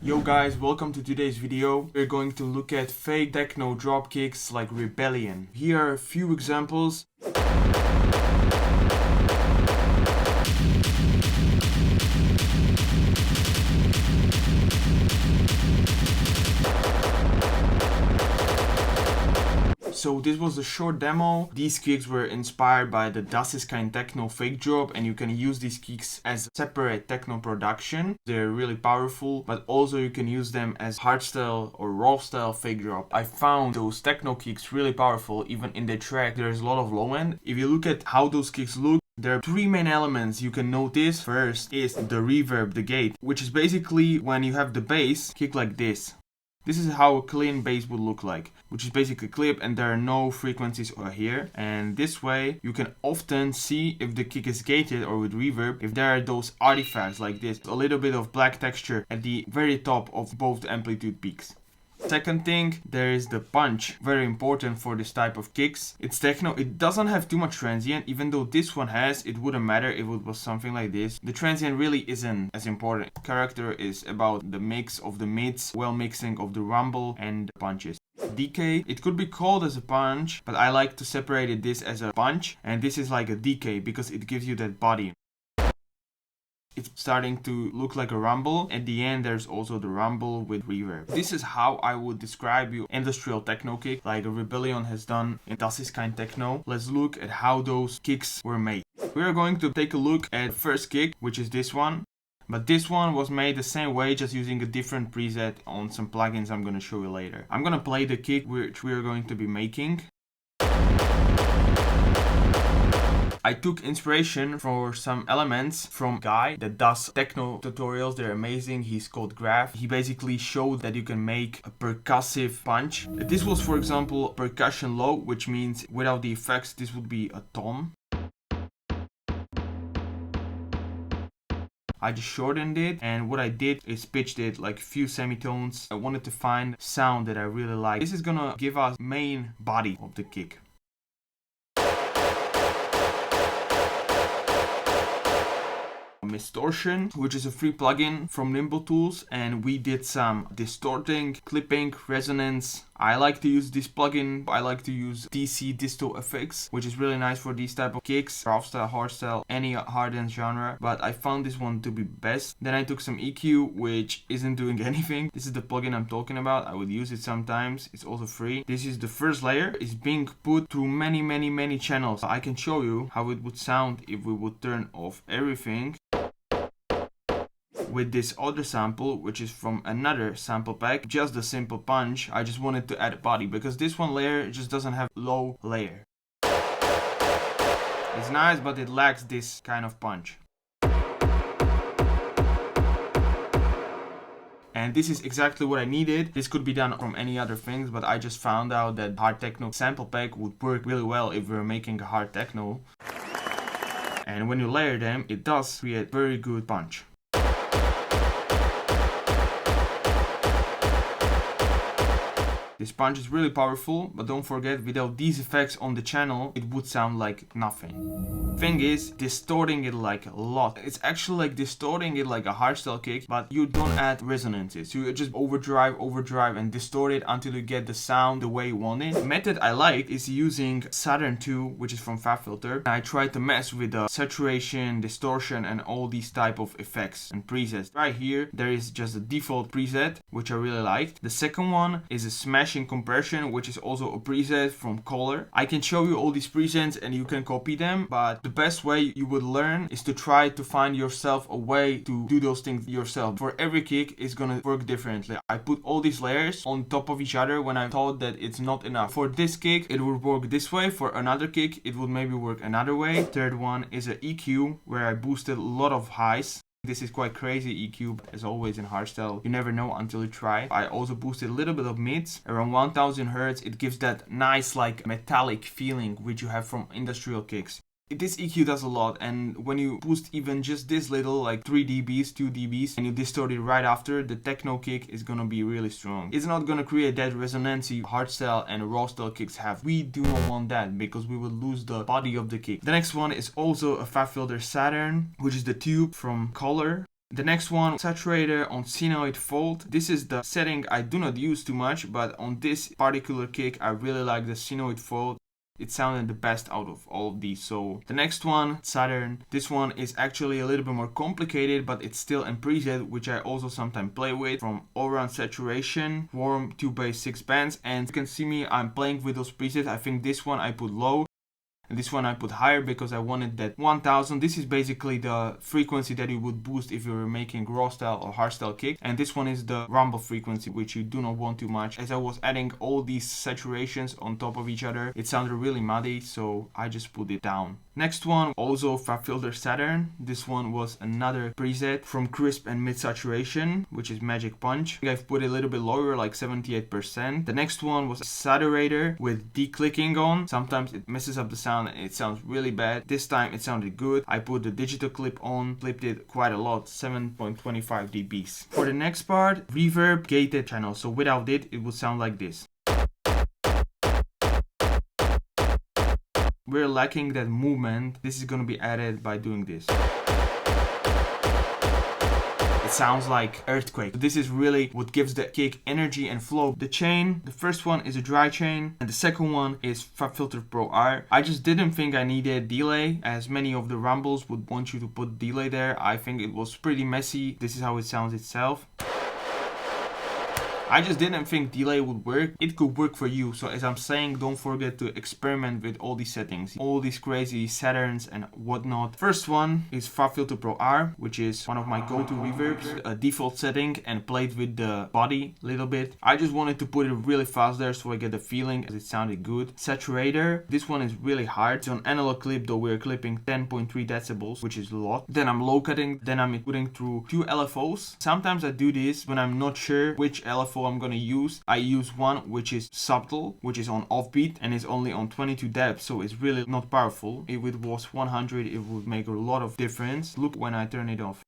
Yo guys, welcome to today's video. We're going to look at fake techno drop kicks like REBELION. Here are a few examples. So this was a short demo. These kicks were inspired by the Ist Kein Techno fake drop, and you can use these kicks as separate techno production. They're really powerful, but also you can use them as hardstyle or raw style fake drop. I found those techno kicks really powerful. Even in the track there's a lot of low end. If you look at how those kicks look, there are three main elements you can notice. First is the reverb, the gate, which is basically when you have the bass kick like this. This is how a clean bass would look like, which is basically clip and there are no frequencies over here. And this way you can often see if the kick is gated or with reverb, if there are those artifacts like this, a little bit of black texture at the very top of both the amplitude peaks. Second thing, there is the punch, very important for this type of kicks. It's techno, it doesn't have too much transient, even though this one has, it wouldn't matter if it was something like this. The transient really isn't as important. Character is about the mix of the mids, well mixing of the rumble and the punches. Decay, it could be called as a punch, but I like to separate this as a punch, and this is like a decay because it gives you that body. It's starting to look like a rumble. At the end there's also the rumble with reverb. This is how I would describe you industrial techno kick like a REBELION has done in Ist Kein Techno. Let's look at how those kicks were made. We are going to take a look at the first kick, which is this one. But this one was made the same way, just using a different preset on some plugins I'm going to show you later. I'm going to play the kick which we are going to be making. I took inspiration for some elements from a guy that does techno tutorials. They're amazing. He's called Graph. He basically showed that you can make a percussive punch. This was, for example, percussion low, which means without the effects this would be a tom. I just shortened it, and what I did is pitched it like a few semitones. I wanted to find sound that I really like. This is gonna give us main body of the kick. Distortion, which is a free plugin from Nimble Tools, and we did some distorting, clipping, resonance. I like to use this plugin. I like to use DC Disto effects, which is really nice for these type of kicks, rough style, hardstyle, any hard dance genre, but I found this one to be best. Then I took some EQ, which isn't doing anything. This is the plugin I'm talking about. I would use it sometimes. It's also free. This is the first layer. It's being put through many channels. I can show you how it would sound if we would turn off everything. With this other sample, which is from another sample pack, just a simple punch. I just wanted to add a body because this one layer just doesn't have low layer. It's nice, but it lacks this kind of punch. And this is exactly what I needed. This could be done from any other things, but I just found out that hard techno sample pack would work really well if we're making a hard techno. And when you layer them, it does create very good punch. This punch is really powerful, but don't forget, without these effects on the channel, it would sound like nothing. Thing is, distorting it like a lot. It's actually like distorting it like a hardstyle kick, but you don't add resonances. You just overdrive, and distort it until you get the sound the way you want it. The method I like is using Saturn 2, which is from FabFilter. I try to mess with the saturation, distortion, and all these type of effects and presets. Right here, there is just a default preset, which I really liked. The second one is a smash compression, which is also a preset from Color. I can show you all these presets and you can copy them, but the best way you would learn is to try to find yourself a way to do those things yourself. For every kick, it's gonna work differently. I put all these layers on top of each other when I thought that it's not enough. For this kick, it would work this way. For another kick, it would maybe work another way. Third one is an EQ, where I boosted a lot of highs. This is quite crazy EQ, as always in hardstyle. You never know until you try. I also boosted a little bit of mids, around 1000 Hz. It gives that nice like metallic feeling which you have from industrial kicks. This EQ does a lot, and when you boost even just this little, like 3 dBs, 2 dBs, and you distort it right after, the techno kick is gonna be really strong. It's not gonna create that resonance hardstyle and raw style kicks have. We do not want that, because we would lose the body of the kick. The next one is also a FabFilter Saturn, which is the tube from Color. The next one, saturator on senoid fold. This is the setting I do not use too much, but on this particular kick I really like the senoid fold. It sounded the best out of all of these. So the next one, Saturn. This one is actually a little bit more complicated, but it's still in preset, which I also sometimes play with. From all around saturation, warm, 2 bass, 6 bands, and you can see me, I'm playing with those presets. I think this one I put low, and this one I put higher because I wanted that 1000. This is basically the frequency that you would boost if you were making raw style or hardstyle kick. And this one is the rumble frequency, which you do not want too much. As I was adding all these saturations on top of each other, it sounded really muddy, so I just put it down. Next one, also FabFilter Saturn. This one was another preset from crisp and mid saturation, which is Magic Punch. I've put it a little bit lower, like 78%. The next one was Saturator with declicking on. Sometimes it messes up the sound and it sounds really bad. This time it sounded good. I put the digital clip on, clipped it quite a lot, 7.25 dBs. For the next part, reverb gated channel. So without it, it would sound like this. We're lacking that movement. This is going to be added by doing this. It sounds like earthquake. This is really what gives the kick energy and flow. The chain, the first one is a dry chain, and the second one is FabFilter Pro R. I just didn't think I needed delay, as many of the rumbles would want you to put delay there. I think it was pretty messy. This is how it sounds itself. I just didn't think delay would work. It could work for you. So as I'm saying, don't forget to experiment with all these settings, all these crazy Saturns and whatnot. First one is FabFilter Pro R, which is one of my go-to reverbs, a default setting, and played with the body a little bit. I just wanted to put it really fast there so I get the feeling as it sounded good. Saturator, this one is really hard. It's on analog clip, though we're clipping 10.3 decibels, which is a lot. Then I'm low cutting, then I'm putting through 2 LFOs. Sometimes I do this when I'm not sure which LFO I'm gonna use. I use one which is subtle, which is on offbeat and is only on 22 depth, so it's really not powerful. If it was 100, it would make a lot of difference. Look when I turn it off.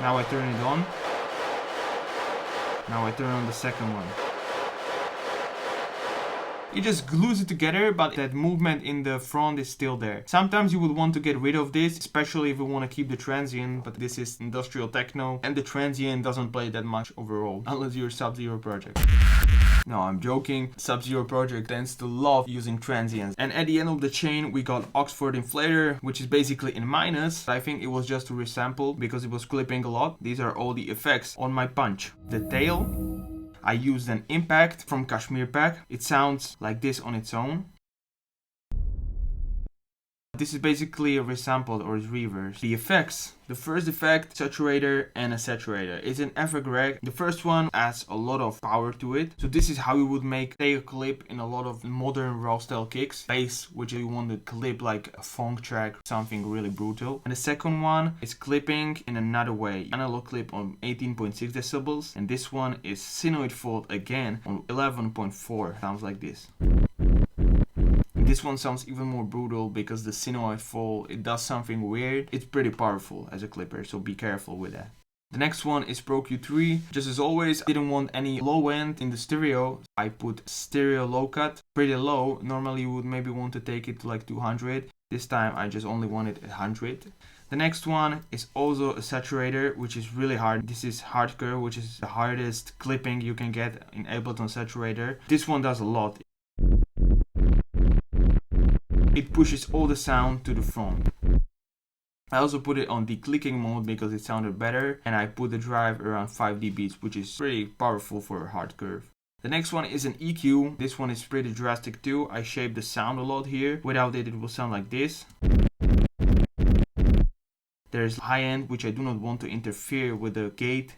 Now I turn it on. Now I turn on the second one. It just glues it together, but that movement in the front is still there. Sometimes you would want to get rid of this, especially if you want to keep the transient, but this is industrial techno and the transient doesn't play that much overall, unless you're a Sub-Zero project. No, I'm joking. Sub-Zero project tends to love using transients. And at the end of the chain, we got Oxford Inflator, which is basically in minus. I think it was just to resample because it was clipping a lot. These are all the effects on my punch. The tail, I used an impact from Kashmir Pack. It sounds like this on its own. This is basically a resampled or is reverse. The effects. The first effect, saturator and a saturator. It's an effect rack. The first one adds a lot of power to it. So this is how you would make tail clip in a lot of modern raw style kicks. Bass, which you want to clip like a funk track, something really brutal. And the second one is clipping in another way. Analog clip on 18.6 decibels. And this one is senoid fold again on 11.4. Sounds like this. This one sounds even more brutal because the senoid fall, it does something weird. It's pretty powerful as a clipper, so be careful with that. The next one is Pro Q3. Just as always, I didn't want any low end in the stereo. I put stereo low cut, pretty low. Normally you would maybe want to take it to like 200. This time I just only wanted 100. The next one is also a saturator, which is really hard. This is hardcore, which is the hardest clipping you can get in Ableton saturator. This one does a lot. It pushes all the sound to the front. I also put it on declicking mode because it sounded better, and I put the drive around 5 dBs, which is pretty powerful for a hard curve. The next one is an EQ. This one is pretty drastic too. I shaped the sound a lot here. Without it, it will sound like this. There's high end, which I do not want to interfere with the gate.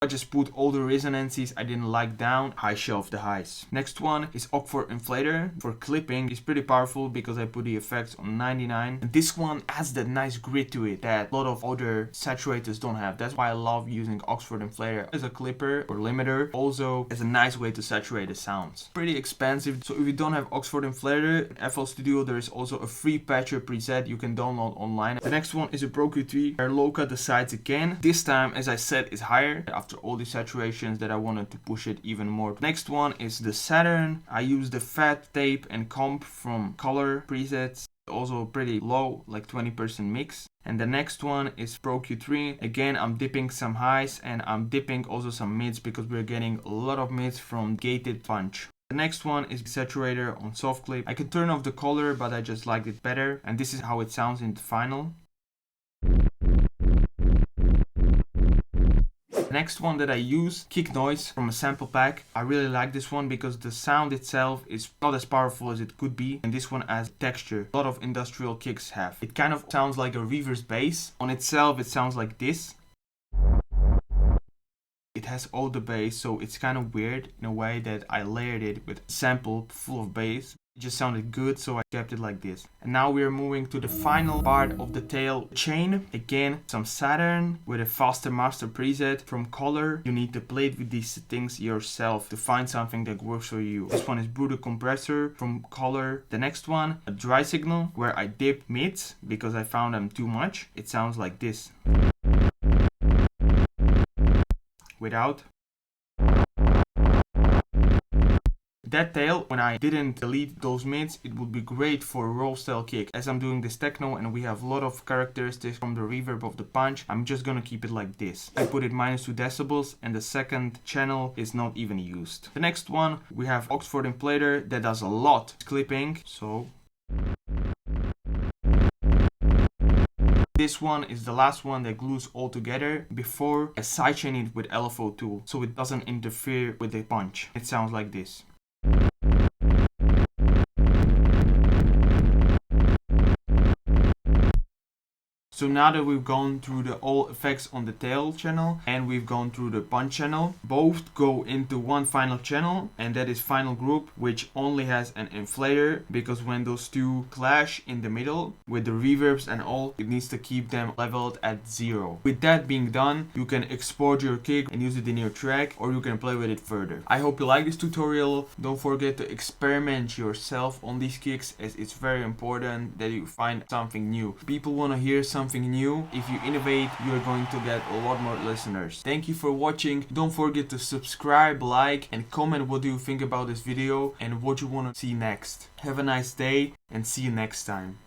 I just put all the resonances I didn't like down, high shelf the highs. Next one is Oxford Inflator. For clipping, it's pretty powerful because I put the effects on 99. And this one adds that nice grit to it that a lot of other saturators don't have. That's why I love using Oxford Inflator as a clipper or limiter. Also as a nice way to saturate the sounds. Pretty expensive. So if you don't have Oxford Inflator, in FL Studio there is also a free patcher preset you can download online. The next one is a Pro Q3. I low cut the sides again. This time, as I said, is higher. After after all the saturations that I wanted to push it even more. Next one is the Saturn. I use the fat tape and comp from color presets, also pretty low, like 20% mix. And the next one is Pro Q3. Again, I'm dipping some highs and I'm dipping also some mids because we're getting a lot of mids from gated punch. The next one is Saturator on soft clip. I could turn off the color, but I just liked it better. And this is how it sounds in the final. Next one that I use, Kick Noise from a sample pack. I really like this one because the sound itself is not as powerful as it could be, and this one has texture. A lot of industrial kicks have. It kind of sounds like a reverse bass. On itself it sounds like this. It has all the bass, so it's kind of weird in a way that I layered it with a sample full of bass. It just sounded good, so I kept it like this. And now we are moving to the final part of the tail chain. Again, some Saturn with a faster master preset from color. You need to play with these settings yourself to find something that works for you. This one is Brutal Compressor from color. The next one, a dry signal where I dip mids because I found them too much. It sounds like this. Without. That tail, when I didn't delete those mids, it would be great for a roll style kick. As I'm doing this techno and we have a lot of characteristics from the reverb of the punch, I'm just gonna keep it like this. I put it -2 decibels and the second channel is not even used. The next one, we have Oxford Inflator that does a lot clipping, so this one is the last one that glues all together before I sidechain it with LFO tool, so it doesn't interfere with the punch. It sounds like this. So now that we've gone through the all effects on the tail channel and we've gone through the punch channel, both go into one final channel, and that is final group, which only has an inflator, because when those two clash in the middle with the reverbs and all, it needs to keep them leveled at 0. With that being done, you can export your kick and use it in your track, or you can play with it further. I hope you like this tutorial. Don't forget to experiment yourself on these kicks, as it's very important that you find something new. People want to hear something new. If you innovate, you're going to get a lot more listeners. Thank you for watching. Don't forget to subscribe, like, and comment what do you think about this video and what you want to see next. Have a nice day and see you next time.